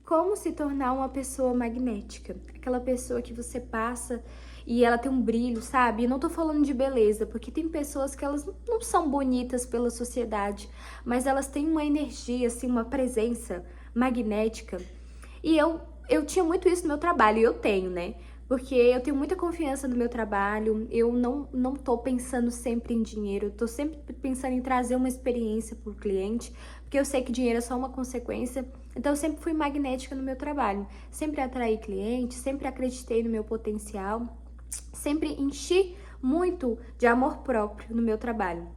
como se tornar uma pessoa magnética. Aquela pessoa que você passa e ela tem um brilho, sabe? E não tô falando de beleza, porque tem pessoas que elas não são bonitas pela sociedade, mas elas têm uma energia, assim, uma presença magnética. E eu tinha muito isso no meu trabalho, e eu tenho, né? Porque eu tenho muita confiança no meu trabalho, eu não tô pensando sempre em dinheiro, eu tô sempre pensando em trazer uma experiência pro cliente, porque eu sei que dinheiro é só uma consequência. Então eu sempre fui magnética no meu trabalho, sempre atraí clientes, sempre acreditei no meu potencial, sempre enchi muito de amor próprio no meu trabalho.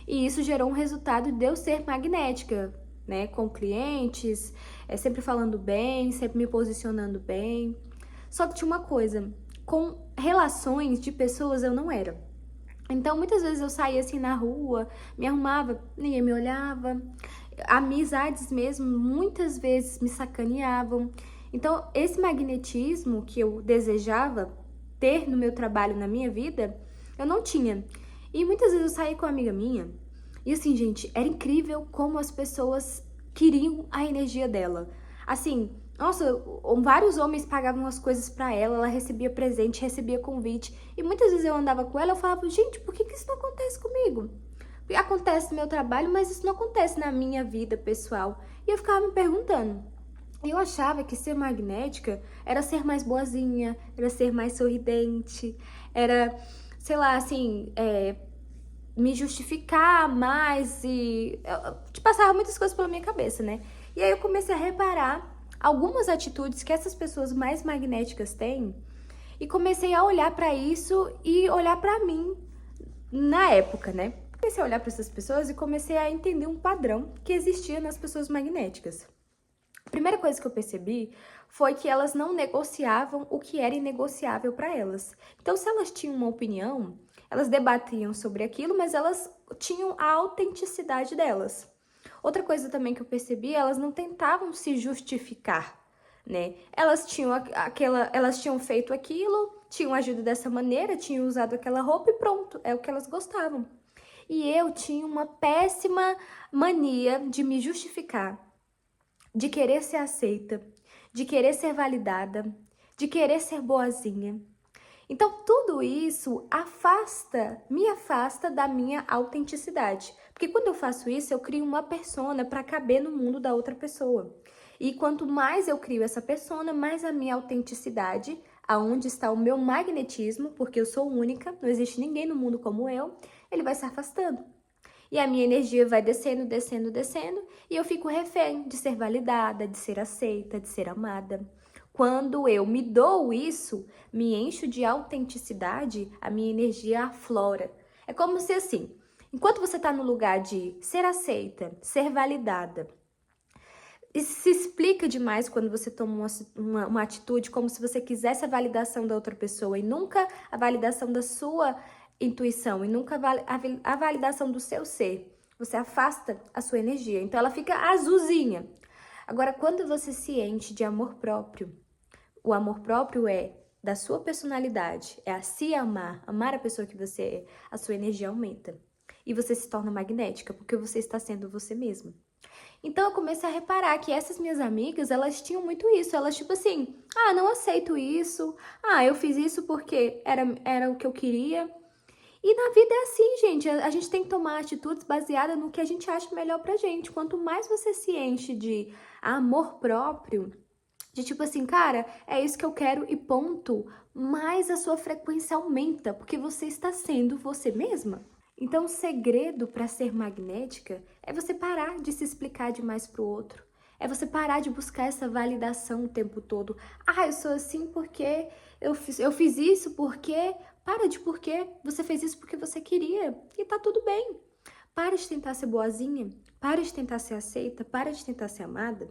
E isso gerou um resultado de eu ser magnética, né, com clientes, sempre falando bem, sempre me posicionando bem. Só que tinha uma coisa, com relações de pessoas eu não era. Então, muitas vezes eu saía assim na rua, me arrumava, ninguém me olhava. Amizades mesmo, muitas vezes me sacaneavam. Então, esse magnetismo que eu desejava ter no meu trabalho, na minha vida, eu não tinha. E muitas vezes eu saía com uma amiga minha, e assim, gente, era incrível como as pessoas queriam a energia dela. Assim, nossa, vários homens pagavam as coisas pra ela, ela recebia presente, recebia convite. E muitas vezes eu andava com ela, eu falava, gente, por que isso não acontece comigo? Acontece no meu trabalho, mas isso não acontece na minha vida pessoal. E eu ficava me perguntando. Eu achava que ser magnética era ser mais boazinha, era ser mais sorridente, era, sei lá, assim, me justificar mais e te passava muitas coisas pela minha cabeça, né? E aí eu comecei a reparar algumas atitudes que essas pessoas mais magnéticas têm e comecei a olhar pra isso e olhar pra mim na época, né? Comecei a olhar para essas pessoas e comecei a entender um padrão que existia nas pessoas magnéticas. A primeira coisa que eu percebi foi que elas não negociavam o que era inegociável para elas. Então, se elas tinham uma opinião, elas debatiam sobre aquilo, mas elas tinham a autenticidade delas. Outra coisa também que eu percebi, elas não tentavam se justificar, né? Elas tinham feito aquilo, tinham agido dessa maneira, tinham usado aquela roupa e pronto, é o que elas gostavam. E eu tinha uma péssima mania de me justificar, de querer ser aceita, de querer ser validada, de querer ser boazinha. Então, tudo isso me afasta da minha autenticidade. Porque quando eu faço isso, eu crio uma persona para caber no mundo da outra pessoa. E quanto mais eu crio essa persona, mais a minha autenticidade, aonde está o meu magnetismo, porque eu sou única, não existe ninguém no mundo como eu, ele vai se afastando. E a minha energia vai descendo, descendo, descendo, e eu fico refém de ser validada, de ser aceita, de ser amada. Quando eu me dou isso, me encho de autenticidade, a minha energia aflora. É como se assim, enquanto você está no lugar de ser aceita, ser validada, isso se explica demais quando você toma uma atitude como se você quisesse a validação da outra pessoa e nunca a validação da sua intuição e nunca a validação do seu ser. Você afasta a sua energia, então ela fica azulzinha. Agora, quando você se enche de amor próprio, o amor próprio é da sua personalidade, é a se amar, amar a pessoa que você é, a sua energia aumenta. E você se torna magnética, porque você está sendo você mesma. Então eu comecei a reparar que essas minhas amigas, elas tinham muito isso. Elas tipo assim, não aceito isso. Eu fiz isso porque era o que eu queria. E na vida é assim, gente. A gente tem que tomar atitudes baseadas no que a gente acha melhor pra gente. Quanto mais você se enche de amor próprio, de tipo assim, cara, é isso que eu quero e ponto, mais a sua frequência aumenta, porque você está sendo você mesma. Então, o segredo para ser magnética é você parar de se explicar demais pro outro. É você parar de buscar essa validação o tempo todo. Eu sou assim porque eu fiz isso porque. Para de porque. Você fez isso porque você queria. E tá tudo bem. Para de tentar ser boazinha. Para de tentar ser aceita. Para de tentar ser amada.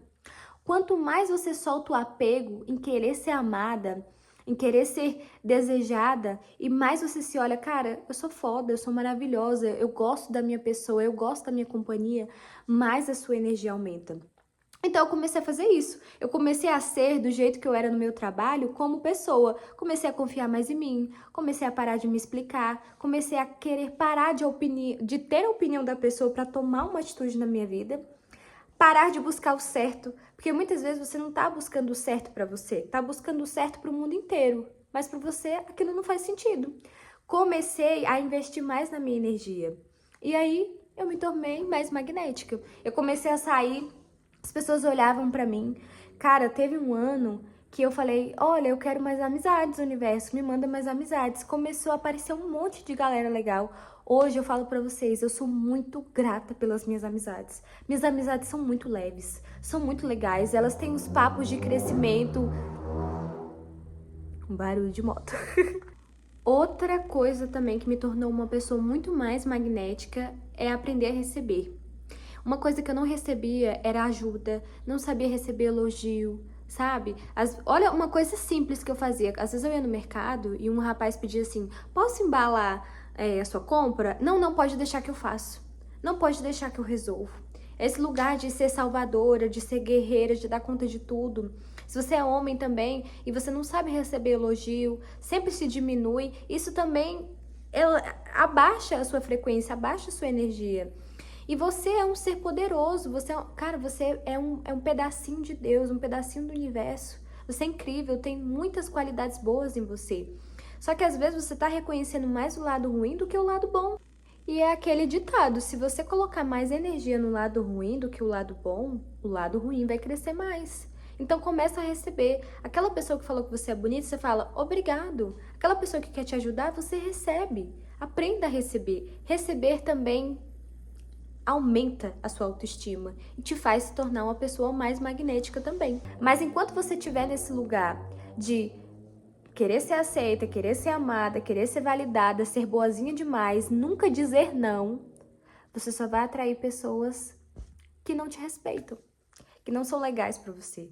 Quanto mais você solta o apego em querer ser amada, em querer ser desejada, e mais você se olha, cara, eu sou foda, eu sou maravilhosa, eu gosto da minha pessoa, eu gosto da minha companhia, mais a sua energia aumenta. Então eu comecei a fazer isso. Eu comecei a ser do jeito que eu era no meu trabalho como pessoa. Comecei a confiar mais em mim, comecei a parar de me explicar, comecei a querer parar de ter a opinião da pessoa para tomar uma atitude na minha vida. Parar de buscar o certo, porque muitas vezes você não tá buscando o certo pra você, tá buscando o certo pro mundo inteiro, mas pra você aquilo não faz sentido. Comecei a investir mais na minha energia. E aí eu me tornei mais magnética. Eu comecei a sair, as pessoas olhavam pra mim. Cara, teve um ano que eu falei, olha, eu quero mais amizades, universo, me manda mais amizades. Começou a aparecer um monte de galera legal. Hoje eu falo pra vocês, eu sou muito grata pelas minhas amizades. Minhas amizades são muito leves, são muito legais, elas têm os papos de crescimento. Um barulho de moto. Outra coisa também que me tornou uma pessoa muito mais magnética é aprender a receber. Uma coisa que eu não recebia era ajuda, não sabia receber elogio, sabe? Olha, uma coisa simples que eu fazia. Às vezes eu ia no mercado e um rapaz pedia assim, posso embalar a sua compra? Não, não, pode deixar que eu faço. Não pode deixar que eu resolvo. Esse lugar de ser salvadora, de ser guerreira, de dar conta de tudo. Se você é homem também e você não sabe receber elogio, sempre se diminui, isso também abaixa a sua frequência, abaixa a sua energia. E você é um ser poderoso, cara, você é um pedacinho de Deus, um pedacinho do universo. Você é incrível, tem muitas qualidades boas em você. Só que às vezes você tá reconhecendo mais o lado ruim do que o lado bom. E é aquele ditado, se você colocar mais energia no lado ruim do que o lado bom, o lado ruim vai crescer mais. Então começa a receber. Aquela pessoa que falou que você é bonita, você fala, obrigado. Aquela pessoa que quer te ajudar, você recebe. Aprenda a receber. Receber também aumenta a sua autoestima e te faz se tornar uma pessoa mais magnética também. Mas enquanto você estiver nesse lugar de querer ser aceita, querer ser amada, querer ser validada, ser boazinha demais, nunca dizer não, você só vai atrair pessoas que não te respeitam, que não são legais pra você.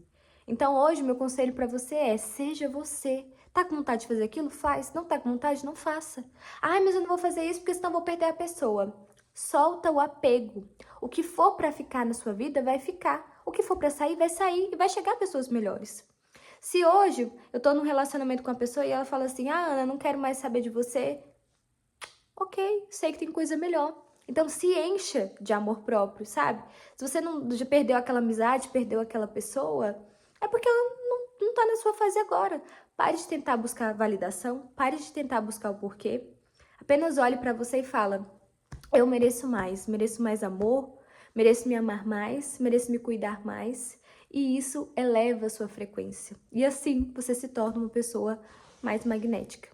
Então hoje meu conselho pra você é, seja você. Tá com vontade de fazer aquilo? Faz. Não tá com vontade? Não faça. Ai, mas eu não vou fazer isso porque senão eu vou perder a pessoa. Solta o apego. O que for pra ficar na sua vida vai ficar. O que for pra sair vai sair e vai chegar pessoas melhores. Se hoje eu tô num relacionamento com uma pessoa e ela fala assim, ah, Ana, não quero mais saber de você. Ok, sei que tem coisa melhor. Então se encha de amor próprio, sabe? Se você não já perdeu aquela amizade, perdeu aquela pessoa, é porque ela não tá na sua fase agora. Pare de tentar buscar validação, pare de tentar buscar o porquê. Apenas olhe pra você e fala, eu mereço mais amor, mereço me amar mais, mereço me cuidar mais. E isso eleva a sua frequência. E assim você se torna uma pessoa mais magnética.